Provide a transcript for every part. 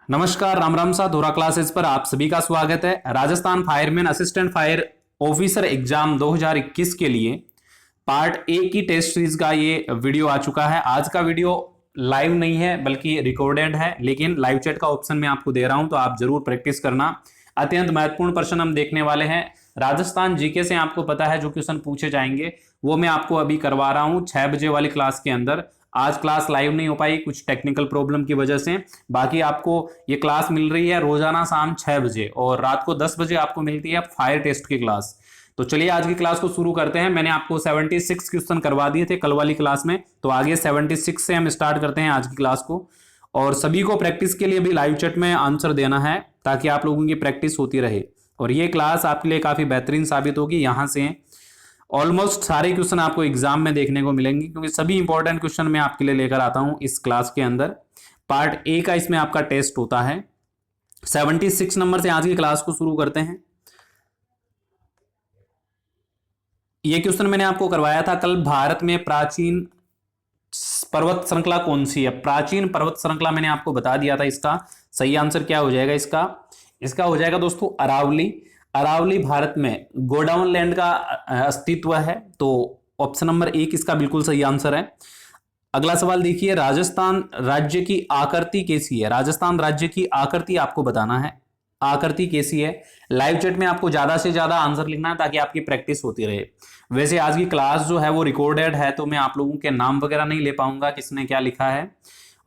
नमस्कार, राम राम सा धोरा क्लासेस पर आप सभी का स्वागत है। Rajasthan fireman assistant fire officer exam 2021 के लिए पार्ट ए की टेस्ट सीरीज का ये वीडियो आ चुका है। आज का वीडियो लाइव नहीं है बल्कि रिकॉर्डेड है, लेकिन लाइव चैट का ऑप्शन मैं आपको दे रहा हूं, तो आप जरूर प्रैक्टिस करना। अत्यंत महत्वपूर्ण प्रश्न हम देखने वाले हैं। राजस्थान जीके से आपको पता है जो क्वेश्चन पूछे जाएंगे वो मैं आपको अभी करवा रहा हूं 6 बजे वाली क्लास के अंदर। आज क्लास लाइव नहीं हो पाई कुछ टेक्निकल प्रॉब्लम की वजह से। बाकी आपको ये क्लास मिल रही है रोजाना शाम 6 बजे और रात को 10 बजे आपको मिलती है फायर टेस्ट की क्लास। तो चलिए आज की क्लास को शुरू करते हैं। मैंने आपको 76 क्वेश्चन करवा दिए थे कल वाली क्लास में, तो आगे 76 से हम स्टार्ट करते हैं आज की क्लास को। और सभी को प्रैक्टिस के लिए भी लाइव चैट में आंसर देना है ताकि आप लोगों की प्रैक्टिस होती रहे और ये क्लास आपके लिए काफी बेहतरीन साबित होगी। यहां से ऑलमोस्ट सारे क्वेश्चन आपको एग्जाम में देखने को मिलेंगे क्योंकि सभी इंपॉर्टेंट क्वेश्चन मैं आपके लिए लेकर आता हूं इस क्लास के अंदर। पार्ट ए का इसमें आपका टेस्ट होता है। 76 नंबर से आज की क्लास को शुरू करते हैं। ये क्वेश्चन मैंने आपको करवाया था कल। भारत में प्राचीन पर्वत श्रृंखला कौन सी है? प्राचीन पर्वत श्रृंखला मैंने आपको बता दिया था। इसका सही आंसर क्या हो जाएगा? इसका हो जाएगा दोस्तों अरावली। अरावली भारत में गोडाउन लैंड का अस्तित्व है, तो ऑप्शन नंबर 1 इसका बिल्कुल सही आंसर है। अगला सवाल देखिए, राजस्थान राज्य की आकृति कैसी है? राजस्थान राज्य की आकृति आपको बताना है, आकृति कैसी है। लाइव चैट में आपको ज्यादा से ज्यादा आंसर लिखना है ताकि आपकी प्रैक्टिस होती रहे। वैसे आज की क्लास जो है वो रिकॉर्डेड है, तो मैं आप लोगों के नाम वगैरह नहीं ले पाऊंगा किसने क्या लिखा है,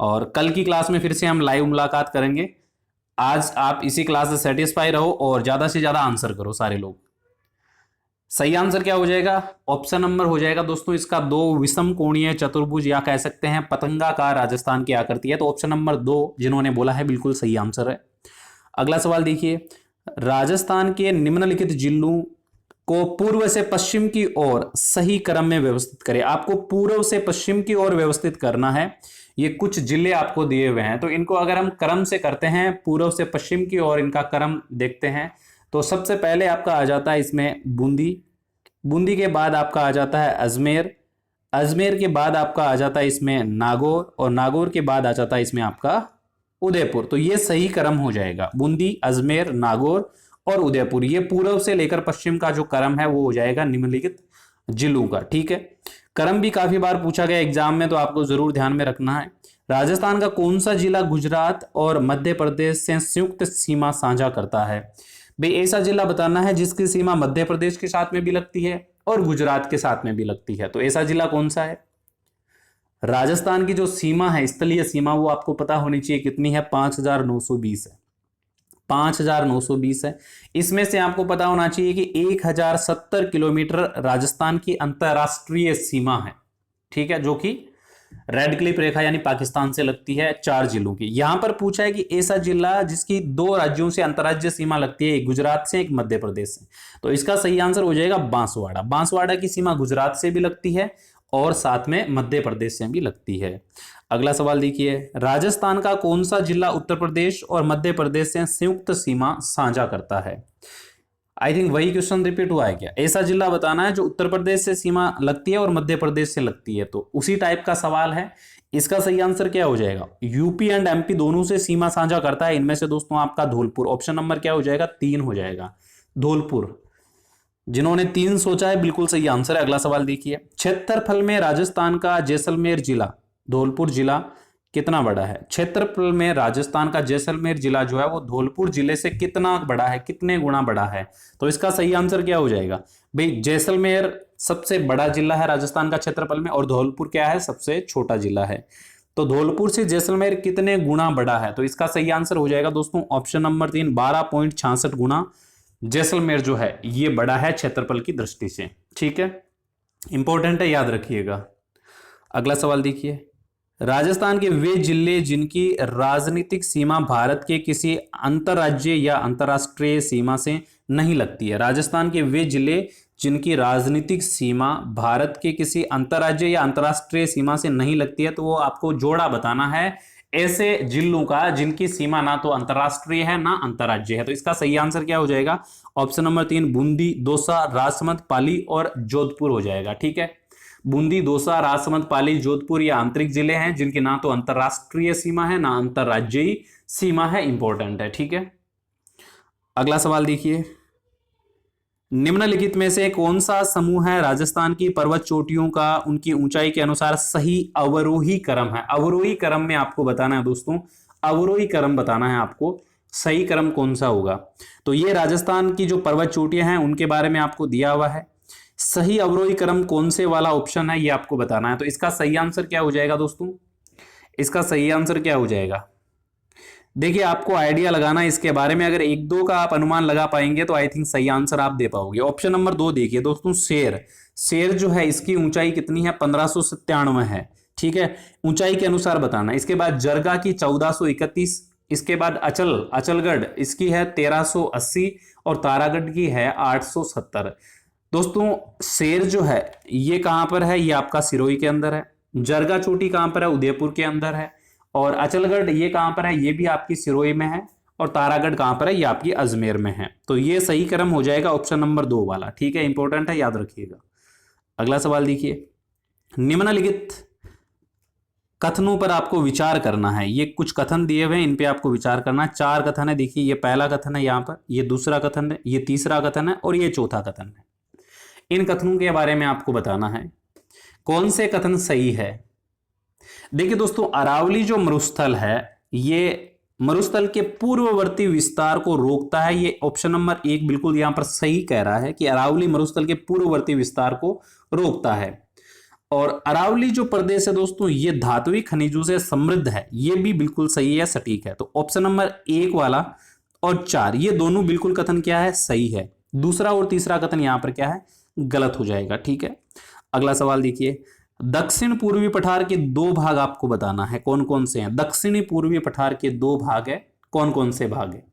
और कल की क्लास में फिर से हम लाइव मुलाकात करेंगे। आज आप इसी क्लास से सेटिस्फाई रहो और ज्यादा से ज्यादा आंसर करो सारे लोग। सही आंसर क्या हो जाएगा? ऑप्शन नंबर हो जाएगा दोस्तों इसका 2 विषम कोणीय चतुर्भुज, या कह सकते हैं पतंगाकार राजस्थान की आकृति है। तो ऑप्शन नंबर 2 जिन्होंने बोला है बिल्कुल सही आंसर है। अगला सवाल देखिए, राजस्थान के निम्नलिखित जिलों को पूर्व से पश्चिम की ओर सही क्रम में व्यवस्थित करें। आपको पूर्व से पश्चिम की ओर व्यवस्थित करना है। ये कुछ जिले आपको दिए हुए हैं, तो इनको अगर हम क्रम से करते हैं पूर्व से पश्चिम की ओर इनका क्रम देखते हैं, तो सबसे पहले आपका आ जाता है इसमें बूंदी। बूंदी के बाद आपका आ जाता है अजमेर। अजमेर के बाद आपका आ जाता है इसमें नागौर, और नागौर के बाद आ जाता है इसमें आपका उदयपुर। तो ये सही क्रम हो जाएगा, बूंदी, अजमेर, नागौर और उदयपुर। ये पूर्व से लेकर पश्चिम का जो क्रम है वो हो जाएगा निम्नलिखित जिलों का। ठीक है, क्रम भी काफी बार पूछा गया एग्जाम में, तो आपको जरूर ध्यान में रखना है। राजस्थान का कौन सा जिला गुजरात और मध्य प्रदेश से संयुक्त सीमा साझा करता है? भाई ऐसा जिला बताना है जिसकी सीमा मध्य प्रदेश के साथ में भी लगती है और गुजरात के साथ में भी लगती है। तो ऐसा जिला कौन सा है? राजस्थान की जो सीमा है, स्थलीय सीमा, वो आपको पता होनी चाहिए कितनी है? 5920 है। 5920 है। इसमें से आपको पता होना चाहिए कि 1070 किलोमीटर राजस्थान की अंतरराष्ट्रीय सीमा है। ठीक है, जो कि रेड क्लिफ रेखा यानी पाकिस्तान से लगती है 4 जिलों की। यहां पर पूछा है कि ऐसा जिला जिसकी 2 राज्यों से अंतरराज्यीय सीमा लगती है, एक गुजरात से एक मध्य प्रदेश से। तो इसका सही आंसर हो जाएगा बांसवाड़ा। बांसवाड़ा की सीमा गुजरात से भी लगती है और साथ में मध्य प्रदेश से भी लगती है। अगला सवाल देखिए, राजस्थान का कौन सा जिला उत्तर प्रदेश और मध्य प्रदेश से संयुक्त सीमा साझा करता है? आई थिंक वही क्वेश्चन रिपीट हुआ है क्या? ऐसा जिला बताना है जो उत्तर प्रदेश से सीमा लगती है और मध्य प्रदेश से लगती है, तो उसी टाइप का सवाल है। इसका सही आंसर क्या हो जाएगा? यूपी एंड एमपी दोनों से सीमा साझा करता है। इनमें से दोस्तों आपका धौलपुर। ऑप्शन नंबर क्या हो जाएगा? 3 हो जाएगा, धौलपुर। जिन्होंने 3 सोचा है बिल्कुल सही आंसर है। अगला सवाल देखिए, क्षेत्रफल में राजस्थान का जैसलमेर जिला, धौलपुर जिला कितना बड़ा है? क्षेत्रफल में राजस्थान का जैसलमेर जिला जो है वो धौलपुर जिले से कितना बड़ा है, कितने गुना बड़ा है? तो इसका सही आंसर क्या हो जाएगा? भाई जैसलमेर सबसे बड़ा जिला है राजस्थान का क्षेत्रफल में, और धौलपुर क्या है? सबसे छोटा जिला है। तो धौलपुर से जैसलमेर कितने गुना बड़ा है? तो इसका सही आंसर हो जाएगा दोस्तों ऑप्शन नंबर 3, 12.66 गुना जैसलमेर जो है ये बड़ा है क्षेत्रफल की दृष्टि से। ठीक है, इंपॉर्टेंट है, याद रखिएगा। अगला सवाल देखिए, राजस्थान के वे जिले जिनकी राजनीतिक सीमा भारत के किसी अंतरराज्यीय या अंतरराष्ट्रीय सीमा से नहीं लगती है। राजस्थान के वे जिले जिनकी राजनीतिक सीमा भारत के किसी अंतरराज्यीय या अंतरराष्ट्रीय सीमा से नहीं लगती है, तो वो आपको जोड़ा बताना है ऐसे जिलों का जिनकी सीमा ना तो अंतरराष्ट्रीय है ना अंतरराज्यीय है। तो इसका सही आंसर क्या हो जाएगा? ऑप्शन नंबर 3, बूंदी, दौसा, राजसमंद, पाली और जोधपुर हो जाएगा। ठीक है, बूंदी, दौसा, राजसमंद, पाली, जोधपुर ये आंतरिक जिले हैं जिनकी ना तो अंतरराष्ट्रीय सीमा है ना अंतरराज्यीय सीमा है। इंपॉर्टेंट है, ठीक है। अगला सवाल देखिए, निम्नलिखित में से कौन सा समूह है राजस्थान की पर्वत चोटियों का उनकी ऊंचाई के अनुसार सही अवरोही क्रम है? अवरोही क्रम में आपको बताना है दोस्तों, अवरोही क्रम बताना है आपको, सही क्रम कौन सा होगा। तो ये राजस्थान की जो पर्वत चोटियां हैं उनके बारे में आपको दिया हुआ है, सही अवरोही क्रम कौन से वाला ऑप्शन है ये आपको बताना है। तो इसका सही आंसर क्या हो जाएगा दोस्तों, इसका सही आंसर क्या हो जाएगा? देखिए आपको आइडिया लगाना है इसके बारे में, अगर एक दो का आप अनुमान लगा पाएंगे तो आई थिंक सही आंसर आप दे पाओगे। ऑप्शन नंबर 2 देखिए दोस्तों, शेर। शेर जो है इसकी ऊंचाई कितनी है? 1597 है, ठीक है, ऊंचाई के अनुसार बताना। इसके बाद जरगा की 1431, इसके बाद अचलगढ़ इसकी है 1380 और तारागढ़ की है 870। दोस्तों शेर जो है ये कहां पर है? ये आपका सिरोही के अंदर है। जरगा चोटी कहां पर है? उदयपुर के अंदर है। और अचलगढ़ ये कहां पर है? ये भी आपकी सिरोही में है। और तारागढ़ कहां पर है? ये आपकी अजमेर में है। तो ये सही क्रम हो जाएगा ऑप्शन नंबर 2 वाला, ठीक है, इंपॉर्टेंट है, याद रखिएगा। अगला सवाल देखिए, निम्नलिखित कथनों पर आपको विचार करना है। ये कुछ कथन दिए हुए हैं, इन पे आपको विचार करना है। 4 कथन है, देखिए ये पहला कथन है यहाँ पर, ये दूसरा कथन है, ये तीसरा कथन है और ये चौथा कथन है। इन कथनों के बारे में आपको बताना है कौन से कथन सही है। देखिए दोस्तों, अरावली जो मरुस्थल है ये मरुस्थल के पूर्ववर्ती विस्तार को रोकता है। ये ऑप्शन नंबर 1 बिल्कुल यहां पर सही कह रहा है कि अरावली मरुस्थल के पूर्ववर्ती विस्तार को रोकता है। और अरावली जो प्रदेश है दोस्तों ये धात्विक खनिजों से समृद्ध है, ये भी बिल्कुल सही है, सटीक है। तो ऑप्शन नंबर 1 वाला और 4 ये दोनों बिल्कुल कथन क्या है? सही है। दूसरा और तीसरा कथन यहां पर क्या है? गलत हो जाएगा, ठीक है। अगला सवाल देखिए, दक्षिण पूर्वी पठार के 2 भाग आपको बताना है, कौन कौन से हैं। दक्षिणी पूर्वी पठार के 2 भाग है, कौन कौन से भाग है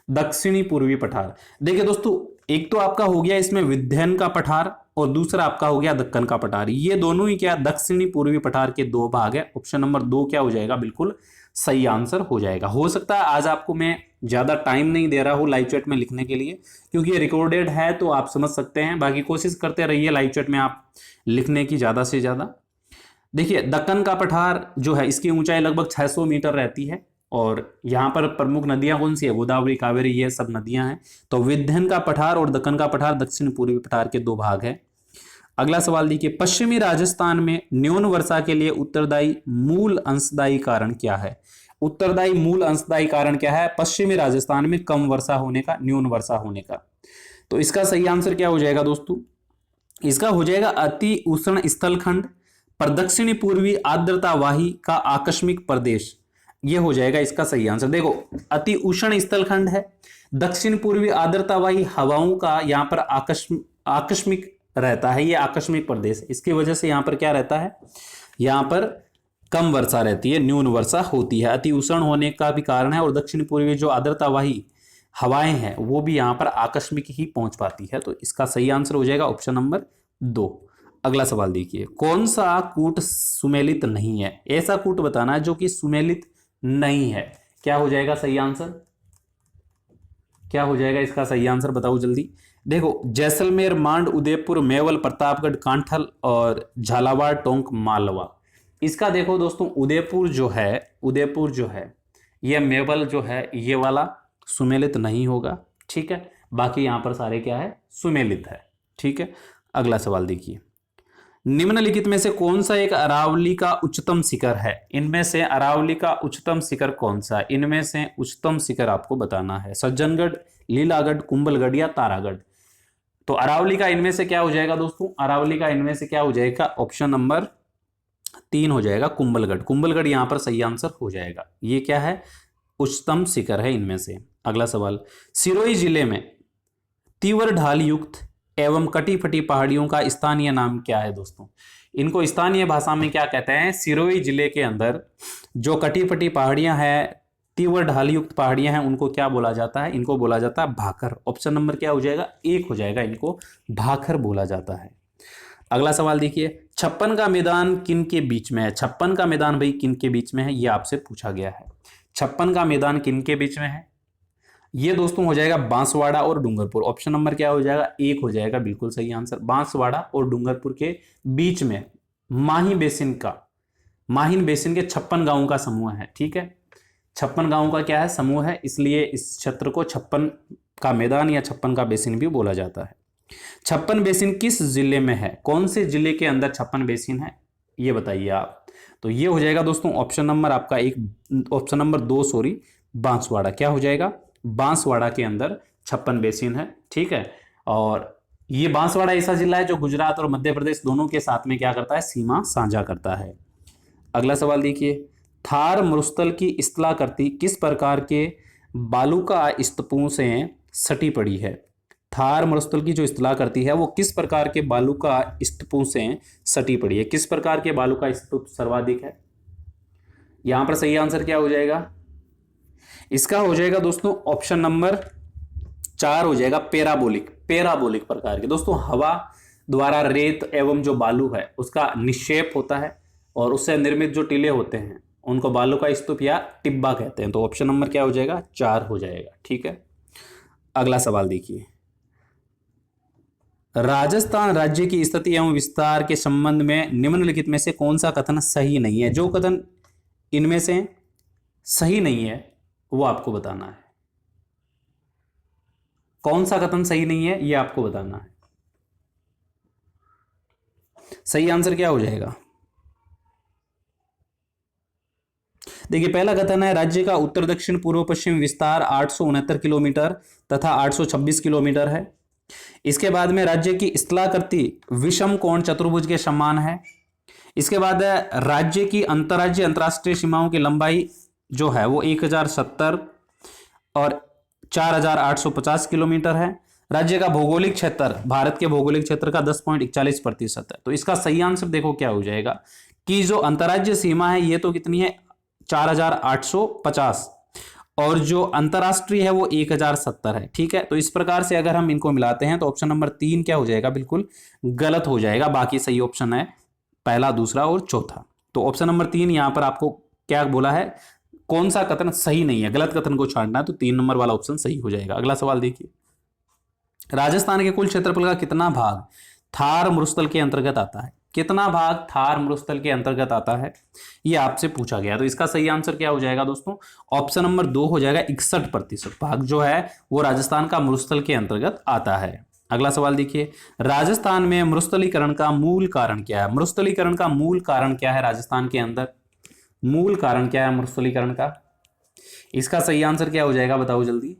दक्षिणी पूर्वी पठार? देखिए दोस्तों, एक तो आपका हो गया इसमें विंध्य का पठार और दूसरा आपका हो गया दक्कन का पठार। ये दोनों ही क्या दक्षिणी पूर्वी पठार के 2 भाग है। ऑप्शन नंबर 2 क्या हो जाएगा? बिल्कुल सही आंसर हो जाएगा। हो सकता है आज आपको मैं ज्यादा टाइम नहीं दे रहा हूं लाइव चैट में लिखने के लिए, क्योंकि ये रिकॉर्डेड है तो आप समझ सकते हैं। बाकी कोशिश करते रहिए लाइव चैट में आप लिखने की ज्यादा से ज्यादा। देखिए दक्कन का पठार जो है इसकी ऊंचाई लगभग 600 मीटर रहती है। और यहां पर प्रमुख नदियां कौन सी है? गोदावरी, कावेरी, ये सब नदियां हैं। तो विंध्य का पठार और दक्कन का पठार दक्षिण पूर्वी पठार के 2 भाग है। अगला सवाल देखिए, पश्चिमी राजस्थान में न्यून वर्षा के लिए उत्तरदायी मूल अंशदायी कारण क्या है? उत्तरदायी मूल अंशदायी कारण क्या है पश्चिमी राजस्थान में कम वर्षा होने का, न्यून वर्षा होने का? तो इसका सही आंसर क्या हो जाएगा दोस्तों? इसका हो जाएगा अति उष्ण स्थलखंड, प्रदक्षिणी पूर्वी आर्द्रतावाही का आकस्मिक प्रदेश। यह हो जाएगा इसका सही आंसर। देखो अति उष्ण स्थलखंड है, दक्षिण पूर्वी आर्द्रतावाही हवाओं का यहां पर आकस्मिक रहता है, ये आकस्मिक प्रदेश। इसकी वजह से यहां पर क्या रहता है? यहां पर कम वर्षा रहती है, न्यून वर्षा होती है। अति उष्ण होने का भी कारण है और दक्षिण पूर्वी जो आर्द्रतावाही हवाएं हैं वो भी यहां पर आकस्मिक ही पहुंच पाती है। तो इसका सही आंसर हो जाएगा ऑप्शन नंबर 2। अगला सवाल देखिए, कौन सा कूट सुमेलित नहीं है? ऐसा कूट बताना है जो कि सुमेलित नहीं है। क्या हो जाएगा सही आंसर? क्या हो जाएगा इसका सही आंसर? बताओ जल्दी। देखो जैसलमेर, मांड, उदयपुर, मेवल, प्रतापगढ़, कांठल और झालावाड़, टोंक, मालवा। इसका देखो दोस्तों, उदयपुर जो है यह मेवल जो है ये वाला सुमेलित नहीं होगा, ठीक है। बाकी यहां पर सारे क्या है? सुमेलित है, ठीक है। अगला सवाल देखिए, निम्नलिखित में से कौन सा एक अरावली का उच्चतम शिखर है? इनमें से अरावली का उच्चतम शिखर कौन सा है? इनमें से उच्चतम शिखर आपको बताना है। सज्जनगढ़, लीलागढ़, कुंभलगढ़ या तारागढ़? तो अरावली का इनमें से क्या हो जाएगा दोस्तों? अरावली का इनमें से क्या हो जाएगा? ऑप्शन नंबर 3 हो जाएगा, कुंभलगढ़। कुंभलगढ़ यहां पर सही आंसर हो जाएगा। ये क्या है? उच्चतम शिखर है इनमें से। अगला सवाल, सिरोही जिले में तीव्र ढाल युक्त एवं कटी फटी पहाड़ियों का स्थानीय नाम क्या है दोस्तों? इनको स्थानीय भाषा में क्या कहते हैं? सिरोही जिले के अंदर जो कटी फटी पहाड़ियां हैं, तीव्र ढाल युक्त पहाड़ियां हैं, उनको क्या बोला जाता है? इनको बोला जाता है भाखर। ऑप्शन नंबर क्या हो जाएगा? 1 हो जाएगा, इनको भाखर बोला जाता है। अगला सवाल देखिए, 56 का मैदान किन के बीच में है? 56 का मैदान भाई किन के बीच में है? यह आपसे पूछा गया है। 56 का मैदान किन के बीच में है? ये दोस्तों हो जाएगा बांसवाड़ा और डूंगरपुर। ऑप्शन नंबर क्या हो जाएगा, एक हो जाएगा बिल्कुल सही आंसर। बांसवाड़ा और डूंगरपुर के बीच में माहिन बेसिन के 56 गांवों का समूह है। ठीक है, 56 गांवों का क्या है, समूह है, इसलिए इस क्षेत्र को 56 का मैदान या 56 का बेसिन भी बोला जाता है। 56 बेसिन किस जिले में है, कौन से जिले के अंदर 56 बेसिन है, ये बताइए आप। तो ये हो जाएगा दोस्तों ऑप्शन नंबर आपका एक, ऑप्शन नंबर 2 सॉरी, बांसवाड़ा। क्या हो जाएगा, बांसवाड़ा के अंदर 56 बेसिन है। ठीक है, और ये बांसवाड़ा ऐसा जिला है जो गुजरात और मध्य प्रदेश दोनों के साथ में क्या करता है, सीमा साझा करता है। अगला सवाल देखिए, थार मरुस्थल की स्थलाकृति किस प्रकार के बालुका स्तूपों से सटी पड़ी है। थार मरुस्थल की जो स्थलाकृति है वो किस प्रकार के बालुका स्तूपों से सटी पड़ी है, किस प्रकार के बालुका स्तूप सर्वाधिक है। यहां पर सही आंसर क्या हो जाएगा, इसका हो जाएगा दोस्तों ऑप्शन नंबर 4 हो जाएगा, पैराबोलिक प्रकार के। दोस्तों हवा द्वारा रेत एवं जो बालू है उसका निक्षेप होता है और उससे निर्मित जो टीले होते हैं उनको बालू का स्तूप या टिब्बा कहते हैं। तो ऑप्शन नंबर क्या हो जाएगा, 4 हो जाएगा। ठीक है, अगला सवाल देखिए, राजस्थान राज्य की स्थिति एवं विस्तार के संबंध में निम्नलिखित में से कौन सा कथन सही नहीं है। जो कथन इनमें से सही नहीं है वो आपको बताना है। कौन सा कथन सही नहीं है ये आपको बताना है। सही आंसर क्या हो जाएगा, देखिए पहला कथन है राज्य का उत्तर दक्षिण पूर्व पश्चिम विस्तार 869 किलोमीटर तथा 826 किलोमीटर है। इसके बाद में राज्य की स्थलाकृति विषम कोण चतुर्भुज के समान है। इसके बाद राज्य की अंतरराज्य अंतरराष्ट्रीय सीमाओं की लंबाई जो है वो 1070 और 4850 किलोमीटर है। राज्य का भौगोलिक क्षेत्र भारत के भौगोलिक क्षेत्र का 10.41% है। तो इसका सही आंसर देखो क्या हो जाएगा कि जो अंतरराज्य सीमा है ये तो कितनी है 4850 और जो अंतरराष्ट्रीय है वो 1070 है। ठीक है, तो इस प्रकार से अगर हम इनको मिलाते हैं तो ऑप्शन नंबर 3 क्या हो जाएगा, बिल्कुल गलत हो जाएगा। बाकी सही ऑप्शन है पहला, दूसरा और चौथा। तो ऑप्शन नंबर 3 यहां पर आपको क्या बोला है, कौन सा कथन सही नहीं है, गलत कथन को छांटना है, तो 3 नंबर वाला ऑप्शन सही हो जाएगा। अगला सवाल देखिए, राजस्थान के कुल क्षेत्रफल का कितना भाग थार मरुस्थल के अंतर्गत आता है। कितना भाग थार मरुस्थल के अंतर्गत आता है ये आपसे पूछा गया। तो इसका सही आंसर क्या हो जाएगा दोस्तों, ऑप्शन नंबर 2 हो जाएगा। 61% भाग जो है वो राजस्थान का मरुस्थल के अंतर्गत आता है। अगला सवाल देखिए, राजस्थान में मरुस्थलीकरण का मूल कारण क्या है। मरुस्थलीकरण का मूल कारण क्या है राजस्थान के अंदर, मूल कारण क्या है मरुस्थलीकरण का, इसका सही आंसर क्या हो जाएगा बताओ जल्दी।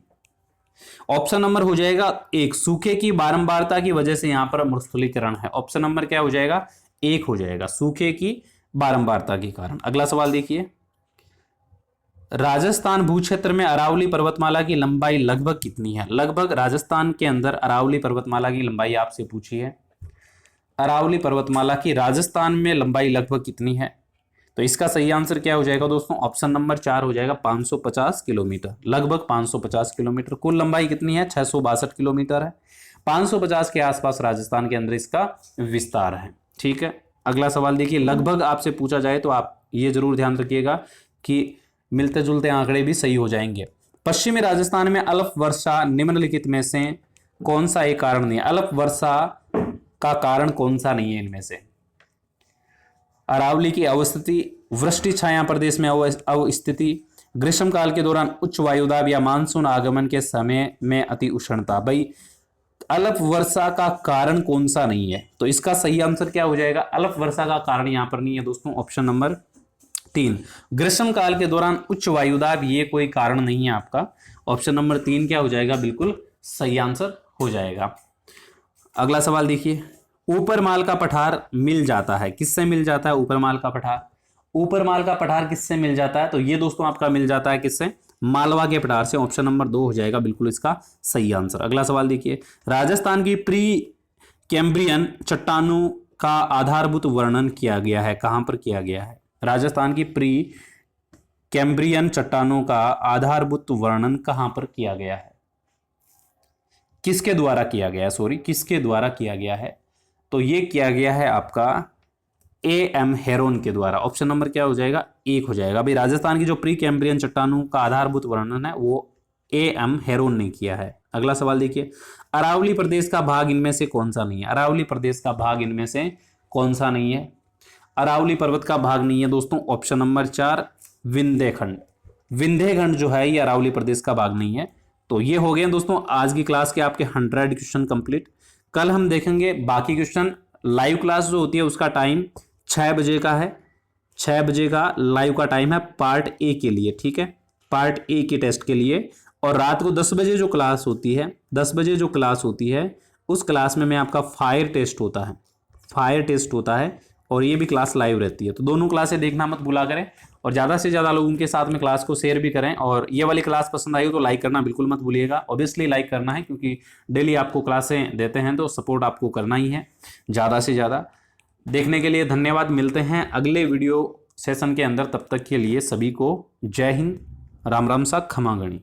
ऑप्शन नंबर हो जाएगा 1, सूखे की बारंबारता की वजह से यहां पर मरुस्थलीकरण है। ऑप्शन नंबर क्या हो जाएगा, 1 हो जाएगा, सूखे की बारंबारता के कारण। अगला सवाल देखिए, राजस्थान भूक्षेत्र में अरावली पर्वतमाला की लंबाई लगभग कितनी है। लगभग राजस्थान के अंदर अरावली पर्वतमाला की लंबाई आपसे पूछी है। अरावली पर्वतमाला की राजस्थान में लंबाई लगभग कितनी है। तो इसका सही आंसर क्या हो जाएगा दोस्तों, ऑप्शन नंबर 4 हो जाएगा, 550 किलोमीटर, लगभग 550 किलोमीटर। कुल लंबाई कितनी है, 662 किलोमीटर है। 550 के आसपास राजस्थान के अंदर इसका विस्तार है। ठीक है, अगला सवाल देखिए, लगभग आपसे पूछा जाए तो आप ये जरूर ध्यान रखिएगा कि मिलते जुलते आंकड़े भी सही हो जाएंगे। पश्चिमी राजस्थान में अल्प वर्षा निम्नलिखित में से कौन सा एक कारण नहीं है। अल्प वर्षा का कारण कौन सा नहीं है इनमें से। अरावली की अवस्थिति, वृष्टि छाया प्रदेश में अवस्थिति, ग्रीष्मकाल के दौरान उच्च वायुदाब या मानसून आगमन के समय में अति उष्णता। भाई अल्प वर्षा का कारण कौन सा नहीं है, तो इसका सही आंसर क्या हो जाएगा, अल्प वर्षा का कारण यहां पर नहीं है दोस्तों, ऑप्शन नंबर 3 ग्रीष्म काल के दौरान उच्च वायुदाब, ये कोई कारण नहीं है आपका। ऑप्शन नंबर 3 क्या हो जाएगा, बिल्कुल सही आंसर हो जाएगा। अगला सवाल देखिए, ऊपर माल का पठार मिल जाता है, किससे मिल जाता है ऊपर माल का पठार। ऊपर माल का पठार किससे मिल जाता है, तो ये दोस्तों आपका मिल जाता है किससे, मालवा के पठार से। ऑप्शन नंबर 2 हो जाएगा बिल्कुल इसका सही आंसर। अगला सवाल देखिए, राजस्थान की प्री कैम्ब्रियन चट्टानों का आधारभूत वर्णन किया गया है, कहां पर किया गया है। राजस्थान की प्री कैम्ब्रियन चट्टानों का आधारभूत वर्णन कहां पर किया गया है, किसके द्वारा किया गया है, सॉरी किसके द्वारा किया गया है। तो ये किया गया है आपका A.M. हेरोन के द्वारा। ऑप्शन नंबर क्या हो जाएगा, 1 हो जाएगा। भाई राजस्थान की जो प्री कैम्ब्रियन चट्टानों का आधारभूत वर्णन है वो AM हेरोन ने किया है। अगला सवाल देखिए, अरावली प्रदेश का भाग इनमें से कौन सा नहीं है? अरावली प्रदेश का भाग इनमें से कौन सा नहीं है? अरावली पर्वत का भाग नहीं है दोस्तों, ऑप्शन नंबर 4 विंध्यखंड। विंध्यखंड जो है ये अरावली प्रदेश का भाग नहीं है। तो ये हो गए दोस्तों आज की क्लास के आपके 100 क्वेश्चन कंप्लीट। कल हम देखेंगे बाकी क्वेश्चन। लाइव क्लास जो होती है उसका टाइम 6 बजे का है, 6 बजे का लाइव का टाइम है पार्ट ए के लिए, ठीक है, पार्ट ए के टेस्ट के लिए। और रात को 10 बजे जो क्लास होती है, 10 बजे जो क्लास होती है उस क्लास में आपका फायर टेस्ट होता है, फायर टेस्ट होता है, और ये भी क्लास लाइव रहती है। तो दोनों क्लासें देखना मत भूला करें, और ज़्यादा से ज़्यादा लोगों के साथ में क्लास को शेयर भी करें। और ये वाली क्लास पसंद आई हो तो लाइक करना बिल्कुल मत भूलिएगा, ऑब्वियसली लाइक करना है, क्योंकि डेली आपको क्लासें देते हैं तो सपोर्ट आपको करना ही है ज़्यादा से ज़्यादा। देखने के लिए धन्यवाद। मिलते हैं अगले वीडियो सेशन के अंदर, तब तक के लिए सभी को जय हिंद, राम राम सा, खमा गणी।